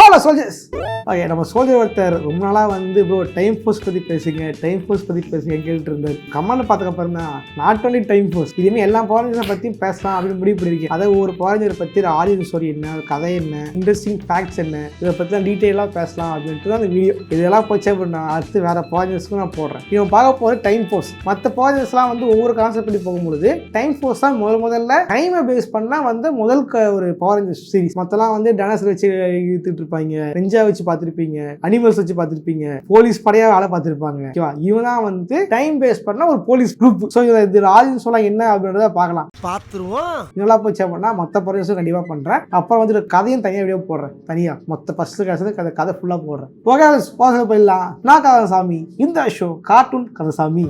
Hello soldiers. Okay, நம்ம soldier ஒருத்தர் ரொம்ப நாளாக வந்து ப்ரோ டைம் ஃபோர்ஸ் பற்றி பேசுங்க கேட்டுட்டு இருந்தார். கமெண்ட் பார்த்துக்கப்புறம் தான் நாட் ஒன்லி டைம் ஃபோர்ஸ், இதுவுமே எல்லா பவர் ரேஞ்சரை பற்றியும் பேசலாம் அப்படின்னு முடிவு பண்ணியிருக்கேன். அதை ஒரு பவர் ரேஞ்சரை பற்றி ஆரியன் ஸ்டோரி என்ன, கதை என்ன, இன்ட்ரெஸ்டிங் ஃபேக்ட்ஸ் என்ன, இதை பற்றிலாம் டீட்டெயிலாக பேசலாம் அப்படின்ட்டு தான் அந்த வீடியோ. இதெல்லாம் போச்சு அப்படின்னா அடுத்து வேறு பவர் ரேஞ்சர்ஸ்க்கும் நான் போடுறேன். இவன் பார்க்க போகிறது டைம் ஃபோர்ஸ். மற்ற பவர் ரேஞ்சர்ஸ்லாம் வந்து ஒவ்வொரு கான்செப்ட் படி போகும்பொழுது டைம் ஃபோர்ஸ் தான் முதல்ல டைமை பேஸ் பண்ணால் வந்து ஒரு பவர் ரேஞ்சர்ஸ் சீரிஸ். மற்றலாம் வந்து டைனோசர் வச்சு இழுத்துட்டு இருப்பாங்க, ரெஞ்சா வச்சு பார்த்துருப்பீங்க, அனிமல்ஸ் வச்சு பார்த்துருப்பீங்க, போலீஸ் படையா வேலை பார்த்துருப்பாங்க. ஓகேவா, இவன் தான் வந்து டைம் பேஸ் பண்ண ஒரு போலீஸ் குரூப். ஸோ இது ஆரியன் சொல்ல என்ன அப்படின்றத பார்க்கலாம், பார்த்துருவோம். இதெல்லாம் போச்சு அப்படின்னா மற்ற பர்சன்ஸும் கண்டிப்பாக பண்ணுறேன். அப்புறம் வந்து கதையும் தனியாக வீடியோ போடுறேன், தனியாக மொத்த ஃபர்ஸ்ட் கதை கதை ஃபுல்லாக போடுறேன். ஓகே போயிடலாம். நான் கதசாமி, இந்த show cartoon Kathasami.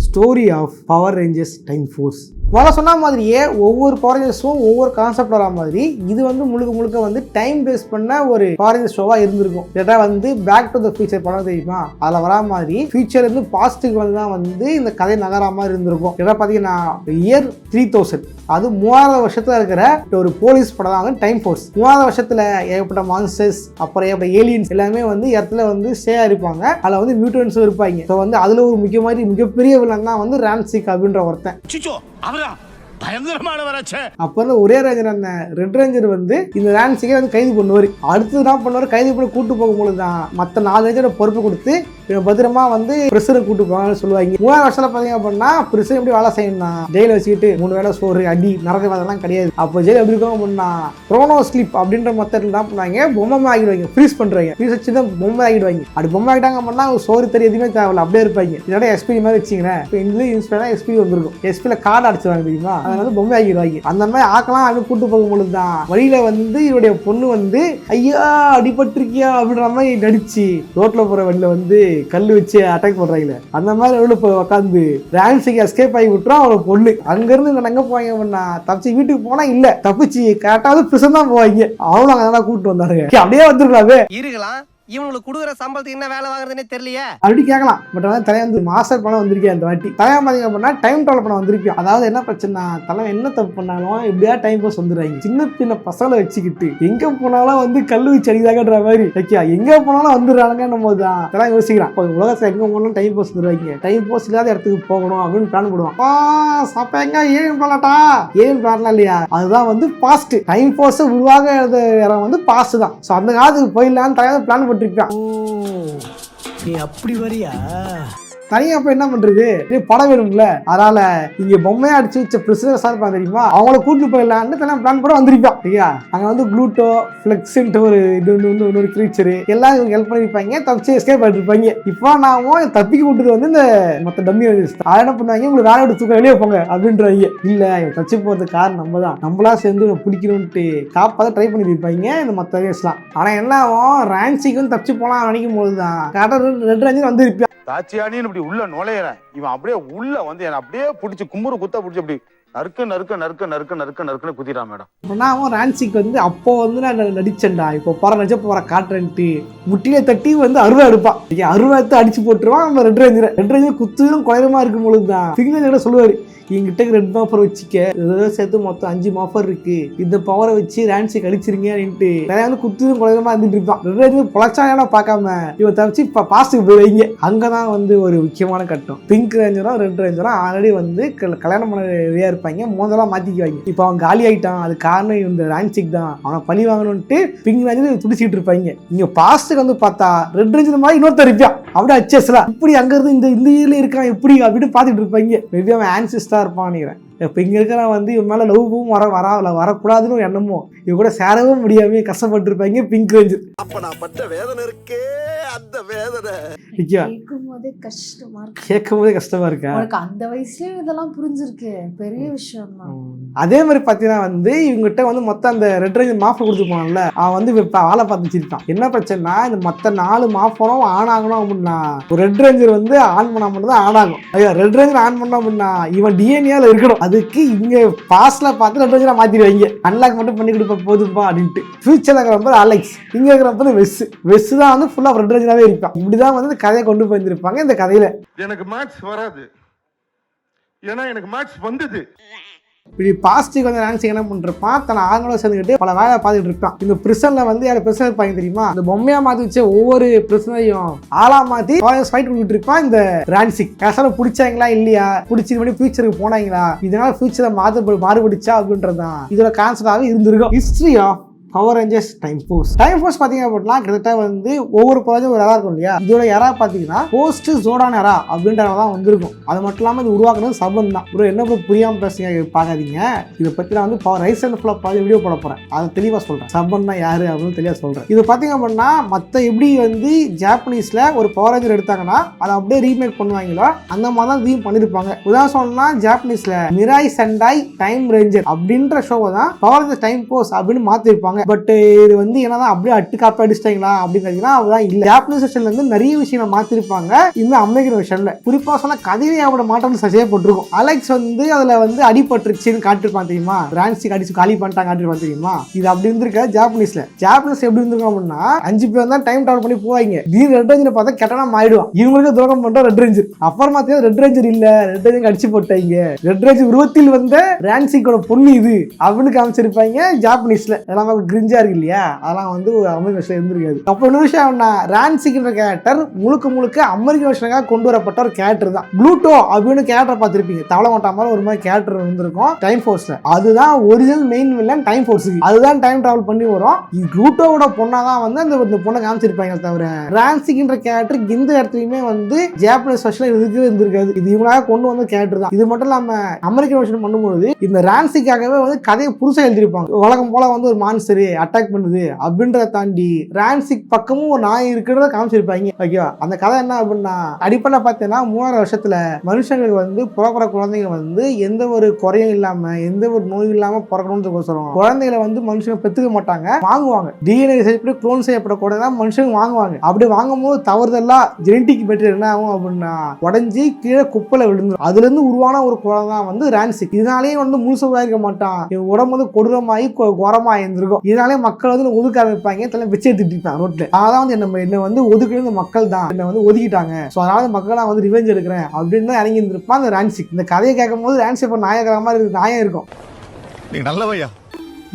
Story of power Rangers time force. முதல்ல சொன்ன மாதிரியே ஒவ்வொரு பவர் ரேஞ்சர்ஸும் ஒவ்வொரு கான்செப்ட் வர மாதிரி இது வந்து முழுக்க வந்து டைம் பேஸ் பண்ண ஒரு பவர் ரேஞ்சர் ஷோவாக இருந்திருக்கும். இதை வந்து பேக் டு த ஃபியூச்சர் படம் தெரியுமா, அதில் வரா மாதிரி ஃபியூச்சர் இருந்து பாஸ்ட்டுக்கு வந்து தான் வந்து இந்த கதை நகரா மாதிரி இருந்திருக்கும். இதை பார்த்தீங்கன்னா இயர் 3000, அது 3000 வருஷத்துல இருக்கிற ஒரு போலீஸ் படம் தான் டைம் ஃபோர்ஸ். 3000 வருஷத்துல ஏகப்பட்ட மான்ஸ்டர்ஸ், அப்புறம் ஏகப்பட்ட ஏலியன்ஸ் எல்லாமே வந்து இடத்துல வந்து சேயா இருப்பாங்க. அதில் வந்து மியூட்டன்ஸும் இருப்பாங்க. ஸோ வந்து அதில் ஒரு மிகப்பெரிய வில்லன் தான் வந்து ரான்சிக் அப்படின்ற ஒருத்தன். அப்ப ஒரே ரேஞ்சர் என்ன ரெட் ரேஞ்சர் வந்து இந்த ரான்சிக்கை வந்து கைது பண்ணுவார். அடுத்து என்ன பண்ணுவார், கைது பண்ணி கூட்டு போகும்போது தான் மற்ற 4 ரேஞ்சரை பொறுப்பு கொடுத்து பத்திரமா வந்து பிரஷரை கூட்டு போவாங்கன்னு சொல்லுவாங்க. 3000 வருஷத்துல பாத்தீங்க அப்படின்னா பிரஷர் எப்படி வேலை செய்யணும்னா ஜெயில வச்சுக்கிட்டு 3 வேளை சோறு அடி நரக வேலைலாம் கிடையாது. அப்போ ஜெயில் எப்படி இருக்கும் அப்படின்னா க்ரோனோ ஸ்லீப் அப்படின்ற மெத்தட்ல என்ன பண்ணுவாங்க, பொம்மை ஆகிடுவாங்க, ஃப்ரீஸ் பண்றாங்க. ஃப்ரீஸ் வச்சு தான் பொம்மை ஆகிடுவாங்க. அப்படி பொம்மை ஆகிட்டாங்க அப்படின்னா சோறு தறி எதுவுமே தேவையில்ல, அப்படியே இருப்பாங்க. இதோட எஸ்பி மாதிரி வச்சிங்களேன், இப்போ இங்கிலீஷ் இன்ஸ்பெக்டர் எஸ்பி வந்துருக்கும். எஸ்பியில் கார்டு அடிச்சுவாங்க தெரியுமா, அதை வந்து பொம்மை ஆகிடுவாங்க. அந்த மாதிரி ஆக்கலாம் அப்படின்னு கூட்டு போகும்பொழுது தான் வழியில வந்து இவருடைய பொண்ணு வந்து ஐயா அடிபட்டிருக்கியா அப்படின்ற மாதிரி நடிச்சு ரோட்ல போற வழியில வந்து கல்லு வச்சு அட்டாக் பண்றாங்க. அந்த மாதிரி உள்ள போய் உட்காந்து ரான்சிக்கு எஸ்கேப் ஆகி விட்டுரும் அவளோட பொண்ணு. அங்க இருந்து எங்க போவாங்க அப்படின்னா தப்பிச்சு வீட்டுக்கு போனா இல்ல, தப்பிச்சு கரெக்டாவது பிரிசன் தான் போவாங்க. அவளும் அங்கதான் கூப்பிட்டு வந்தாருங்க. அப்படியே வந்துருக்கலாமே இருக்கலாம், இவங்களுக்கு கொடுக்குற சம்பளத்துக்கு என்ன வேலை வாங்குறதுனே தெரியலையே அப்படி கேட்கலாம். பட் வந்து தலையா வந்து மாஸ்டர் பணம் வந்திருக்கேன் அந்த வாட்டி. தலையா பாத்தீங்க அப்படின்னா டைம் ட்ராவல் பண்ண வந்திருக்கோம். அதாவது என்ன பிரச்சனை, தலை என்ன தப்பு பண்ணாலும் எப்படியா டைம் பாஸ் வந்துடுறாங்க. சின்ன பசங்களை வச்சுக்கிட்டு எங்க போனாலும் வந்து கல்லு வச்சு அடிதாகன்ற மாதிரி வைக்கா, எங்க போனாலும் வந்துடுறாங்க போது தான் தலை யோசிக்கிறான். இப்போ உலகத்துல எங்க போனாலும் டைம் பாஸ் வந்துடுவாங்க, டைம் பாஸ் இல்லாத இடத்துக்கு போகணும் அப்படின்னு பிளான் போடுவான். சாப்பாங்க ஏன் பிளான்டா, ஏன் பிளான்லாம் இல்லையா, அதுதான் வந்து பாஸ்ட். டைம் பாஸ் உருவாக இடம் வந்து பாஸ்ட் தான். ஸோ அந்த காலத்துக்கு போயிடலான்னு தலையாக பிளான் நீ அப்படி வரியா தனியா அப்ப என்ன பண்றது, படம் வேணும்ல. அதனால இங்க பொம்மையா அடிச்சு வச்ச பிரசிடன்ட் சார் தெரியுமா, அவங்கள கூட்டு போயிடலான்னு தனியா பிளான் போட வந்திருப்பான். சரியா, அங்க வந்து ப்ளூட்டோ ஃபிளெக்ஸ்ன்ட்டு ஒரு கிரீச்சர் எல்லாம் இவங்க ஹெல்ப் பண்ணிருப்பாங்க, தப்பிச்சு எஸ்கேப் பண்ணிருப்பாங்க. இப்போ நாமும் தப்பிக்க விட்டது வந்து இந்த மொத்த டம்மி அதை என்ன பண்ணுவாங்க, உங்களுக்கு வேலை விட்டு தூக்க வெளியே போங்க அப்படின்றாங்க. இல்ல இவன் தச்சு போறதுக்கு காரணம் நம்ம தான், நம்மளா சேர்ந்து பிடிக்கணும்ட்டு காப்பாத ட்ரை பண்ணிருப்பாங்க இந்த மொத்த ரேஸ்லாம். ஆனா என்ன ஆகும், ரான்சிக்கு வந்து தப்பிச்சு போலாம் நினைக்கும் போதுதான் கரெக்டா ரெட் ரேஞ்சர் வந்து இருப்பான். தாச்சியானின்னு இப்படி உள்ள நுழையிறேன், இவன் அப்படியே உள்ள வந்து என்ன அப்படியே பிடிச்சி கும்புறு குத்த பிடிச்சி அப்படி நறுக்குன்னு குத்திட்டான் மேடம். நான் ரான்சிக்கு வந்து அப்போ வந்து நான் நடிச்சேன்டா, இப்போ போற காட்டுறேன்ட்டு முட்டியில தட்டி வந்து அருவா எடுப்பான். அருவா எடுத்து அடிச்சு போட்டுருவான். நம்ம ரெட் ரேஞ்சர் குத்தும் குறையமா இருக்கும் பொழுதுதான் சிக்னல் சொல்லுவாரு, எங்கிட்ட 2 மாஃபர் வச்சுக்க, ஏதோ சேர்த்து மொத்தம் 5 மாஃபர் இருக்கு, இந்த பவரை வச்சு ரான்சி கழிச்சிருங்க அப்படின்ட்டு நிறைய வந்து குத்தும் குறையமா இருந்துட்டு இருப்பான். ரெட் ரேஞ்சர் பொழச்சானா பார்க்காம இவன் தவிச்சு பாஸ்ட்டுக்கு போய் அங்கதான் வந்து ஒரு முக்கியமான கட்டம். பிங்க் ரேஞ்சரும் ரெட் ரேஞ்சரும் ஆல்ரெடி வந்து கல்யாணம் பண்ண ரெடியா இருப்பாங்க, மோதலாம் மாத்திக்குவாங்க. இப்போ அவன் காலி ஆயிட்டான், அது காரணம் இந்த ரான்சிக் தான், அவனை பழி வாங்கணும்ட்டு பிங்க் ரேஞ்சர் துடிச்சிட்டு இருப்பாங்க. இங்க பாஸ்ட்டுக்கு வந்து பார்த்தா ரெட் ரேஞ்சர் மாதிரி இன்னொருத்தர் இருப்பான், அப்படியே அச்சஸ்லாம் இப்படி அங்க இருந்து இந்த இயர்ல இருக்கான் எப்படி அப்படின்னு பாத்துட்டு இருப்பாங்க. மேபி அவன் ஆன்சிஸ்டா இருப்பான் நினைக்கிறேன். இப்போ இங்கே இருக்கிற வந்து இவன் மேலே லவ்வும் வரக்கூடாதுன்னு ஒரு எண்ணமோ இவ கூட சேரவும் முடியாம கஷ்டப்பட்டுருப்பாங்க பிங்க் ரேஞ்சர். அப்ப நான் பட்ட வேதனை இருக்கே, அந்த வேதனை கேட்கும் போதே கஷ்டமா இருக்கா, அந்த வயசுல இதெல்லாம் புரிஞ்சிருக்கு, பெரிய விஷயம் தான். அதே மாதிரி பார்த்தீங்கன்னா வந்து இவங்ககிட்ட வந்து மொத்தம் அந்த ரெட் ரேஞ்சர் மாஃபை கொடுத்து போனான்ல, அவன் வந்து ஆளை பார்த்து வச்சிருப்பான். என்ன பிரச்சனைனா இந்த மற்ற 4 மாஃபரும் ஆன் ஆகணும் அப்படின்னா ஒரு ரெட் ரேஞ்சர் வந்து ஆன் பண்ண மட்டும் தான் ஆன் ஆகும். ரெட் ரேஞ்சர் ஆன் பண்ணோம் அப்படின்னா இவன் டிஎன்ஏல இருக்கணும். அதுக்கு இங்க பாஸ்ட்ல பார்த்து ரெட் ரேஞ்சரா மாத்திடுவாங்க, அன்லாக் மட்டும் பண்ணி கொடுப்ப போதும்பா அப்படின்ட்டு. ஃபியூச்சர்ல இருக்கிற அலெக்ஸ், இங்க இருக்கிற வெஸ் தான் வந்து ஃபுல்லா ரெட் ரேஞ்சராவே இருப்பான். இப்படிதான் வந்து கதையை கொண்டு போயிருப்பாங்க. இந்த கதையில எனக்கு மேட்ச் வராது, ஏன்னா எனக்கு மேட்ச் வந்தது. இப்படி பாசிட்டிவ் வந்து ரான்சிக் என்ன பண்ணிருப்பான், தன் ஆண்களோட சேர்ந்துக்கிட்டு பல வேலை பார்த்துட்டு இருப்பான். இந்த பிரிசன்ல வந்து யாரும் பிரிசன் இருப்பாங்க தெரியுமா, இந்த பொம்மையா மாத்தி வச்ச ஒவ்வொரு பிரிசனையும் ஆளா மாத்தி ஃபைட் பண்ணிட்டு இருப்பான் இந்த ரான்சிக். கடைசியில பிடிச்சாங்களா இல்லையா, பிடிச்சி மணி ஃபியூச்சருக்கு போனாங்களா, இதனால ஃபியூச்சரை மாறுபடுச்சா அப்படின்றதான் இதோட கான்செப்டாகவே இருந்திருக்கும். History of power Rangers time Force. Time Force பார்த்தீங்க அப்படின்னா கிட்டத்தட்ட வந்து ஒவ்வொரு ப்ராஜெக்ட் ஒரு எரா இருக்கும் இல்லையா, இதோட எரா பார்த்தீங்கன்னா போஸ்ட் ஜோடான் எரா அப்படின்ற தான் வந்திருக்கும். அது மட்டும் இல்லாமல் இது உருவாக்குறது சபன் தான். ஒரு என்ன புரியாமல் பேசுங்க பார்க்காதீங்க, இதை பற்றி நான் வந்து power rice and flow project video போட போகிறேன், அதை தெளிவாக சொல்கிறேன். சபன் தான் யார் அப்படின்னு தெளிவாக சொல்கிறேன். இது பார்த்தீங்க அப்படின்னா மற்ற எப்படி வந்து ஜாப்பனீஸில் ஒரு பவர் ரேஞ்சர் எடுத்தாங்கன்னா அதை அப்படியே ரீமேக் பண்ணுவாங்களோ அந்த மாதிரி தான் இதையும் பண்ணியிருப்பாங்க. உதாரணம் சொன்னா ஜாப்பனீஸில் மிராய் செண்டாய் டைம் ரேஞ்சர் அப்படின்ற ஷோவை தான் பவர் ரேஞ்சர் டைம் ஃபோர்ஸ் அப்படின்னு மாற்றிருப்பாங்க. பட் இது வந்து என்னதான் அப்படியே அட்டு காப்பி அடிச்சிட்டாங்களா அப்படின்னு கேட்டீங்கன்னா அதுதான் இல்லை. ஜாப்பனீஸ் வெர்ஷன்ல இருந்து நிறைய விஷயங்களை மாற்றிருப்பாங்க இந்த அமெரிக்கன் வெர்ஷன்ல. குறிப்பாக சொன்னா கதையை அவரோட மாற்றம் செய்யப்பட்டிருக்கும். அலெக்ஸ் வந்து அதில் வந்து அடிபட்டுருச்சுன்னு காட்டிருப்பான் தெரியுமா, ரான்சிக் அடிச்சு காலி பண்ணிட்டாங்க காட்டிருப்பான் தெரியுமா. இது அப்படி இருந்திருக்க ஜாப்பனீஸ்ல. ஜாப்பனீஸ் எப்படி இருந்திருக்கும் அப்படின்னா 5 பேர் தான் டைம் டிராவல் பண்ணி போவாங்க. ரெட் ரேஞ்சர் பார்த்தா கெட்டனா மாறிடுவான், இவங்களுக்கு துரோகம் பண்ற ரெட் ரேஞ்சர். அப்புறமா ரெட் ரேஞ்சர் இல்ல, ரெட் ரேஞ்சர் அடிச்சு போட்டாங்க. ரெட் ரேஞ்சர் உருவத்தில் வந்த ரான்சிக்கோட பொண்ணு இது அப்படின்னு காமிச்சிருப்பாங்க ஜாப்பனீஸ்ல. அதெல்லாம் கிரிஞ்சா இருக்கு இல்லையா, அதெல்லாம் வந்து அமெரிக்க வருஷம் இருந்திருக்காது. அப்போ என்ன விஷயம், ரான்சிக்ன்ற கேரக்டர் முழுக்க அமெரிக்க வருஷனுக்காக கொண்டு வரப்பட்ட ஒரு கேரக்டர் தான். ப்ளூட்டோ அப்படின்னு கேரக்டர் பார்த்திருப்பீங்க, தவளை மாட்டா மாதிரி ஒரு மாதிரி கேரக்டர் இருந்திருக்கும் டைம் ஃபோர்ஸ்ல. அதுதான் ஒரிஜினல் மெயின் வில்லன் டைம் ஃபோர்ஸுக்கு. அதுதான் டைம் டிராவல் பண்ணி வரும். ப்ளூட்டோவோட பொண்ணாதான் வந்து அந்த பொண்ணை காமிச்சிருப்பாங்க. தவிர ரான்சிக்ன்ற கேரக்டர் இந்த இடத்துலயுமே வந்து ஜாப்பனீஸ் வருஷன் இருந்திருக்காது. இது இவங்களாக கொண்டு வந்த கேரக்டர் தான். இது மட்டும் இல்லாம அமெரிக்கன் வருஷன் பண்ணும்போது இந்த ரான்சிக்காகவே வந்து கதையை புதுசாக எழுதியிருப்பாங்க. வழக்கம் போல வந்து ஒரு மான்ஸ்டர் அட்டாக் பண்ணுது அப்படின்றத தாண்டி ரான்சிக் பக்கமும் ஒரு நாய் இருக்கிறத காமிச்சிருப்பாங்க. ஓகேவா, அந்த கதை என்ன அப்படின்னா அடிப்படை பார்த்தீங்கன்னா 3000 வருஷத்துல மனுஷங்களுக்கு வந்து பிறக்கிற குழந்தைங்க வந்து எந்த ஒரு குறையும் இல்லாம எந்த ஒரு நோயும் இல்லாம பிறக்கணும்னு குழந்தைகளை வந்து மனுஷங்க பெற்றுக்க மாட்டாங்க, வாங்குவாங்க. டிஎன்ஏ செய்யப்பட்டு குளோன் செய்யப்பட கூட தான் மனுஷங்க வாங்குவாங்க. அப்படி வாங்கும்போது தவறுதலா ஜெனட்டிக் மெட்டீரியல் என்ன ஆகும் அப்படின்னா உடஞ்சி கீழே குப்பையில விழுந்துடும். அதுல இருந்து உருவான ஒரு குழந்தை தான் வந்து ரான்சிக். இதனாலேயே வந்து முழுசா இருக்க மாட்டான், உடம்பு வந்து கொடூரமாயி குரமா இருந்திருக்கும். இதனாலே மக்கள் வந்து ஒதுக்க ஆரம்பிப்பாங்க, தலை வச்சு எடுத்துட்டாங்க ரோட்ல. அதான் வந்து என்ன வந்து ஒதுக்குறது மக்கள் தான் என்ன வந்து ஒதுக்கிட்டாங்க, ஸோ அதனால மக்கள் வந்து ரிவெஞ்ச் எடுக்கிறேன் அப்படின்னு தான் இறங்கி இருந்திருப்பான் அந்த ரான்சிக். இந்த கதையை கேட்கும் போது ரான்சிக் இப்போ நாயகர மாதிரி நாயம் இருக்கும். நீ நல்லவையா.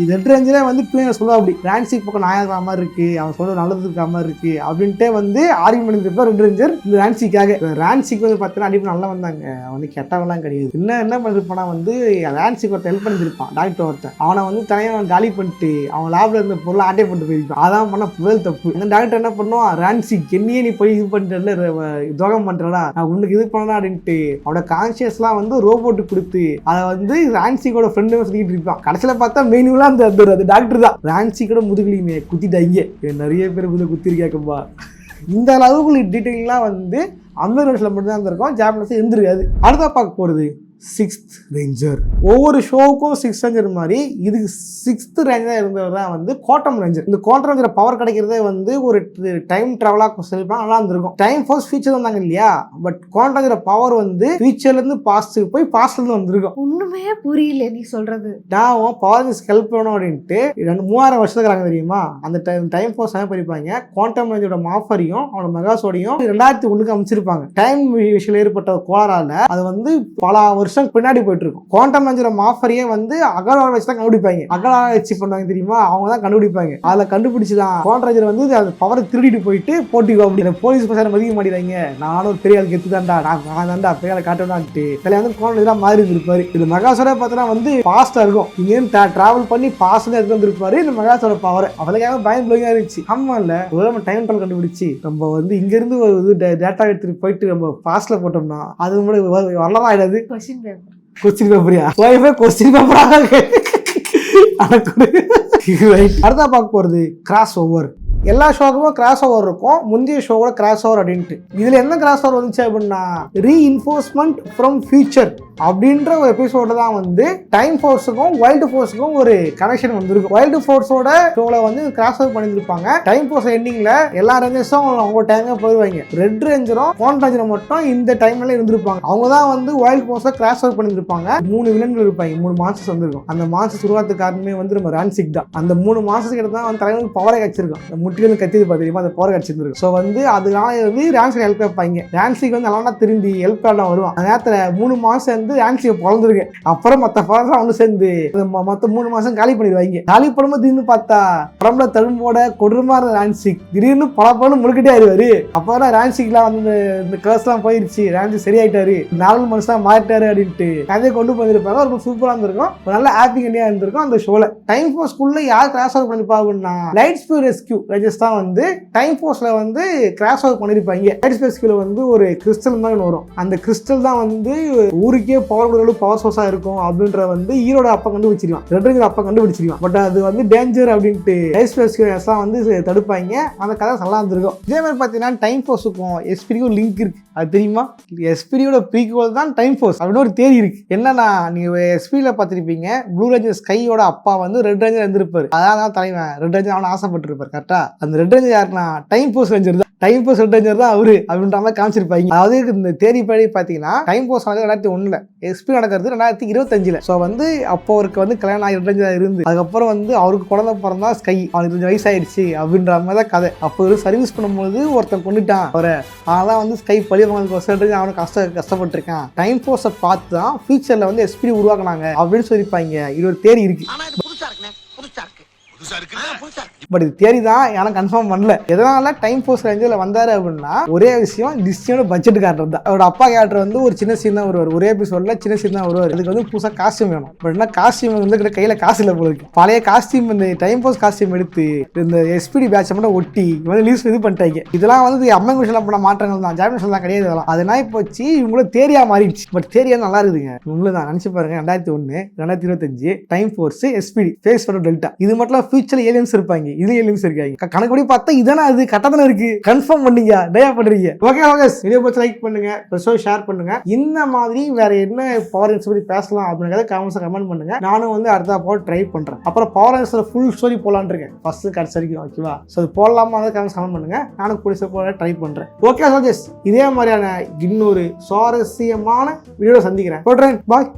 இது ரெட் ரேஞ்சரே வந்து பிள்ளைங்க சொல்லுவா அப்படி ரான்சிக் பக்கம் நாயகர மாதிரி இருக்கு, அவன் சொல்ல நல்லது இருக்க மாதிரி இருக்கு அப்படின்ட்டே வந்து ஆர்கியூ பண்ணிருப்பா ரெட் ரேஞ்சர் இந்த ரான்சிக்காக. ரான்சிக் வந்து பார்த்தீங்கன்னா அடிப்படை நல்லா வந்தாங்க, அவன் வந்து கெட்டவெல்லாம் கிடையாது. என்ன பண்ணிருப்பானா வந்து ரான்சிக் ஒருத்தர் ஹெல்ப் பண்ணிருப்பான், டாக்டர் ஒருத்தன். அவனை வந்து தனியாக காலி பண்ணிட்டு அவன் லேப்ல இருந்த பொருளை ஆட்டே பண்ணிட்டு போயிருப்பான். அதான் பண்ண புயல் தப்பு. அந்த டாக்டர் என்ன பண்ணுவான், ரான்சிக் என்னையே நீ போய் இது பண்ணிட்டு துரோகம் பண்றடா, நான் உனக்கு இது பண்ணா அப்படின்ட்டு அவனோட கான்சியஸ்லாம் வந்து ரோபோட்டு கொடுத்து அதை வந்து ரான்சிக்கோட ஃப்ரெண்டு சொல்லிட்டு இருப்பான். கடைசியில் பார்த்தா மெயினுலாம் அந்த டாக்டர் தான். ரான்சிக்கோட முதுகுலையுமே குத்திட்டாங்க, நிறைய பேர் குத்திருக்காக்கப்பா. இந்த அளவுக்கு டீட்டெயிலாம் வந்து அமெரிக்கன்ஸ்ல மட்டும் தான் இருக்கும், ஜாப்பனீஸ் இருந்திருக்காது. அடுத்த பார்க்க போறது 6th ரேஞ்சர். ஒவ்வொரு ஷோவுக்கும் 6th ரேஞ்சர் மாதிரி இதுக்கு 6th ரேஞ்சராக இருந்தவர் தான் வந்து குவாண்டம் ரேஞ்சர். இந்த குவாண்டம் ரேஞ்சர் பவர் கிடைக்கிறதே வந்து ஒரு டைம் ட்ராவலாக செல்ஃபாக நல்லா இருந்திருக்கும். டைம் ஃபோர்ஸ் ஃபியூச்சர் வந்தாங்க இல்லையா, பட் குவாண்டம் ரேஞ்சர் பவர் வந்து ஃபியூச்சர்லேருந்து பாஸ்ட்டுக்கு போய் பாஸ்ட்லேருந்து வந்திருக்கும். ஒண்ணுமே புரியல நீ சொல்றது. நான் பவர் ரேஞ்சர்ஸ்க்கு ஹெல்ப் பண்ணணும் அப்படின்ட்டு 3000 வருஷத்துக்கு தெரியுமா அந்த டைம் ஃபோர்ஸ் என்ன பண்ணிப்பாங்க, குவாண்டம் ரேஞ்சரோட மாஃபரையும் அவனோட மெகாசோடையும் 2001 அமைச்சிருப்பாங்க. டைம் விஷயம் ஏற்பட்ட கோளாறால அது வந்து பல வருஷம் பின்னாடி போயிட்டு இருக்கும். குவாண்டம் ரேஞ்சரோட மாஃபரியே வந்து அகலார வச்சு தான் கண்டுபிடிப்பாங்க. அகலாராய்ச்சி பண்ணுவாங்க தெரியுமா, அவங்க தான் கண்டுபிடிப்பாங்க. அதில் கண்டுபிடிச்சுதான் குவாண்டம் ரேஞ்சர் வந்து அந்த பவரை திருடிட்டு போயிட்டு போட்டிக்கோ அப்படின்னு போலீஸ் பசங்க மதிக்க மாட்டேங்கிறாங்க. நானும் ஒரு பெரிய ஆளுக்கு எத்துதான்டா, நான் தான்டா பெரிய ஆளை காட்டணும்ட்டு வந்து குவாண்டம் இதெல்லாம் மாறி இருந்திருப்பாரு. இது மெகாசோட பார்த்தோன்னா வந்து பாஸ்டா இருக்கும், இங்கேருந்து டிராவல் பண்ணி பாஸ்ட் எடுத்து வந்திருப்பாரு இந்த மெகாசோட பவர். அவளுக்காக பயம் பிள்ளைங்க இருந்துச்சு. ஆமா இல்ல ஒரு நம்ம டைம் ட்ராவல் கண்டுபிடிச்சு நம்ம வந்து இங்க இருந்து ஒரு டேட்டா எடுத்துட்டு போயிட்டு நம்ம பாஸ்ட்ல போட்டோம்னா அது வரலாம் ஆயிடாது. கொஸ்டின் பேப்பரியா கொஸ்டின் பேப்பராக அடுத்தா பார்க்க போறது கிராஸ் ஓவர். எல்லா ஷோக்குமே கிராஸ் ஓவர் இருக்கும், முந்தைய ஷோவோட கிராஸ் ஓவர் அப்படின்ட்டு. இதுல என்ன கிராஸ் ஓவர் வந்துச்சு அப்படின்னா ரீஇன்ஃபோர்ஸ்மெண்ட் ஃப்ரம் ஃபியூச்சர் அப்படின்ற ஒரு எபிசோட தான் வந்து டைம் ஃபோர்ஸுக்கும் வைல்டு ஃபோர்ஸுக்கும் ஒரு கனெக்ஷன் வந்திருக்கும். வைல்டு ஃபோர்ஸோட ஷோல வந்து கிராஸ் ஓவர் பண்ணியிருப்பாங்க. டைம் ஃபோர்ஸ் எண்டிங்ல எல்லா ரேஞ்சர்ஸும் அவங்க டைமே போயிடுவாங்க. ரெட் ரேஞ்சரும் குவாண்டம் ரேஞ்சரும் மட்டும் இந்த டைம்ல இருந்திருப்பாங்க. அவங்க தான் வந்து வைல்டு ஃபோர்ஸை கிராஸ் ஓவர் பண்ணியிருப்பாங்க. 3 வில்லன்கள் இருப்பாங்க, 3 மான்ஸ்டர்ஸ் வந்திருக்கும். அந்த மான்ஸ்டர்ஸ் உருவாக்க காரணமே வந்து நம்ம ரான்சிக் தான். அந்த 3 மான்ஸ்டர்ஸ் கிட்ட தான் வந்து தலைவனுக்கு பவரை கிடைச்சிருக்கும். முட்டிலிருந்து கத்திது பார்த்துருமா அந்த போற கட்சிருந்துருக்கு. ஸோ வந்து அதனால வந்து ரான்சிக்கு ஹெல்ப் வைப்பாங்க. ரான்சிக்கு வந்து நல்லா திரும்பி ஹெல்ப் பண்ண வருவான். அந்த நேரத்தில் 3 மாதம் வந்து ரான்சியை பிறந்திருக்கு. அப்புறம் மற்ற ஃபாதர்லாம் ஒன்று சேர்ந்து மொத்தம் 3 மாதம் காலி பண்ணிடுவாங்க. காலி பண்ணும்போது திடீர்னு பார்த்தா உடம்புல தழும்போட கொடூரமான ரான்சிக் திடீர்னு பல முழுக்கிட்டே ஆயிடுவாரு. அப்போதான் ரான்சிக்லாம் வந்து இந்த கர்ஸ்லாம் போயிடுச்சு, ரான்சி சரியாயிட்டாரு, நார்மல் மனுஷன் மாறிட்டாரு அப்படின்ட்டு கதையை கொண்டு வந்திருப்பாங்க. ரொம்ப சூப்பராக இருந்திருக்கும், நல்ல ஹாப்பி கண்டியா இருந்திருக்கும் அந்த ஷோல. டைம் ஃபோர்ஸ்க்குள்ள யார் கிராஸ் ஓவர் பண்ணிருப்பாங்கன்னா லைட் ஸ்பீட் ரெஸ்கியூ ரேஞ்சர்ஸ் தான் வந்து டைம் ஃபோர்ஸ்ல வந்து கிராஸ் ஓவர் பண்ணிருப்பாங்க. லைட் ஸ்பீட் ரெஸ்கியூல வந்து ஒரு கிறிஸ்டல் தான் வரும். அந்த கிறிஸ்டல் தான் வந்து ஊருக்கே பவர் சோர்ஸா இருக்கும் அப்படின்ற வந்து ஈரோட அப்பா கண்டுபிடிச்சிருவான், ரெண்டு அப்பா கண்டுபிடிச்சிருவான். பட் அது வந்து டேஞ்சர் அப்படின்ட்டு லைட் ஸ்பீட் ரெஸ்கியூ வந்து தடுப்பாங்க. அந்த கதை நல்லா இருந்திருக்கும். இதே மாதிரி பார்த்தீங்கன்னா டைம் ஃபோர்ஸுக்கும் எஸ்பிடிக்கும் லிங்க் இருக்கு, அது தெரியுமா? எஸ்பிடியோட ப்ரீக்வல் தான் டைம் ஃபோர்ஸ் அப்படின்னு ஒரு தேரி இருக்கு. என்னன்னா நீங்க எஸ்பிடியில் பார்த்துருப்பீங்க, ப்ளூ ரேஞ்சர் ஸ்கையோட அப்பா வந்து ரெட் ரேஞ்சர் இருந்திருப்பாரு. அதான் தலைவன் ரெட் ரேஞ்சர் அவனை ஆசைப்பட்டிருப்பாரு. கரெக்டா? அந்த ரெட் ரேஞ்சர் யாருன்னா டைம் ஃபோர்ஸ் ரேஞ்சர் தான். டைம் போஸ் ரெட் ரேஞ்சர் தான் அவரு அப்படின்ற மாதிரி காமிச்சிருப்பாங்க. அதாவது இந்த தேரி படி பார்த்தீங்கன்னா டைம் போஸ் வந்து 2001 எஸ்பி நடக்கிறது 2025. ஸோ வந்து அப்போ அவருக்கு வந்து கல்யாணம் ஆகி ரெட் ரேஞ்சர் இருந்து அதுக்கப்புறம் வந்து அவருக்கு குழந்தை பிறந்தா ஸ்கை, அவனுக்கு 20 வயசாயிடுச்சு அப்படின்ற மாதிரி தான் கதை. அப்போ ஒரு சர்வீஸ் பண்ணும்போது ஒருத்தன் கொண்டுட்டான் அவரை, அதெல்லாம் வந்து ஸ்கை பழி வாங்க அவனுக்கு கஷ்டப்பட்டிருக்கான். டைம் போர்ஸை பார்த்து தான் ஃபியூச்சர்ல வந்து எஸ்பி உருவாக்குனாங்க அப்படின்னு சொல்லியிருப்பாங்க. இது ஒரு தேரி இருக்கு. பட் இது தேரி தான், எனக்கு கன்ஃபார்ம் பண்ணல. எதனால டைம் ஃபோர்ஸ் ரேஞ்சில் வந்தாரு அப்படின்னா ஒரே விஷயம், டிஸ்னியோட பட்ஜெட் காட்டுறது தான். அவரோட அப்பா கேரக்டர் வந்து ஒரு சின்ன சீன் தான் வருவார், ஒரே எபிசோட்ல சின்ன சீன் தான் வருவார். இதுக்கு வந்து புதுசாக காஸ்டியூம் வேணும். பட் என்ன காஸ்டியூம் வந்து கையில காசு இல்லை போல இருக்கு. பழைய காஸ்டியூம் இந்த டைம் ஃபோர்ஸ் காஸ்டியூம் எடுத்து இந்த எஸ்பிடி பேட்சை மட்டும் ஒட்டி வந்து லிஸ்ட் இது பண்ணிட்டாங்க. இதெல்லாம் வந்து அம்மன் மிஷன்ல பண்ண மாற்றங்கள் தான், ஜாமினேஷன் தான் கிடையாது. இதெல்லாம் அதனால போச்சு இவங்கள தேரியா மாறிடுச்சு. பட் தேரியா நல்லா இருக்குதுங்க, உண்மைதான். நினைச்சு பாருங்க, 2001 2025 Time Force SPD face for delta. இது மட்டும் ஃபியூச்சர்ல ஏலியன்ஸ் இருப்பாங்க, இது ஏலியன்ஸ் இருக்காங்க. கணக்குப்படி பார்த்தா இதானே அது கட்டதானே இருக்கு. கன்ஃபார்ம் பண்ணீங்க, டயா பண்றீங்க. ஓகே வீடியோ பத்தி லைக் பண்ணுங்க, ஷேர் பண்ணுங்க. இந்த மாதிரி வேற என்ன பவர் ரேஞ்சர்ஸ் பத்தி பேசலாம் அப்படிங்கறத கமெண்ட் பண்ணுங்க. நானும் வந்து அடுத்த போட்டு ட்ரை பண்றேன். அப்புறம் பவர் ரேஞ்சர்ஸ்ல ஃபுல் ஸ்டோரி போலான்னு இருக்கேன், ஃபர்ஸ்ட் கடைசி வரைக்கும். ஓகேவா? ஸோ அது போடலாமா அதை கமெண்ட் பண்ணுங்க, நானும் புடிச்ச போல ட்ரை பண்றேன். ஓகே சோஜஸ், இதே மாதிரியான இன்னொரு சுவாரஸ்யமான வீடியோ சந்திக்கிறேன். போடுறேன், பாய்.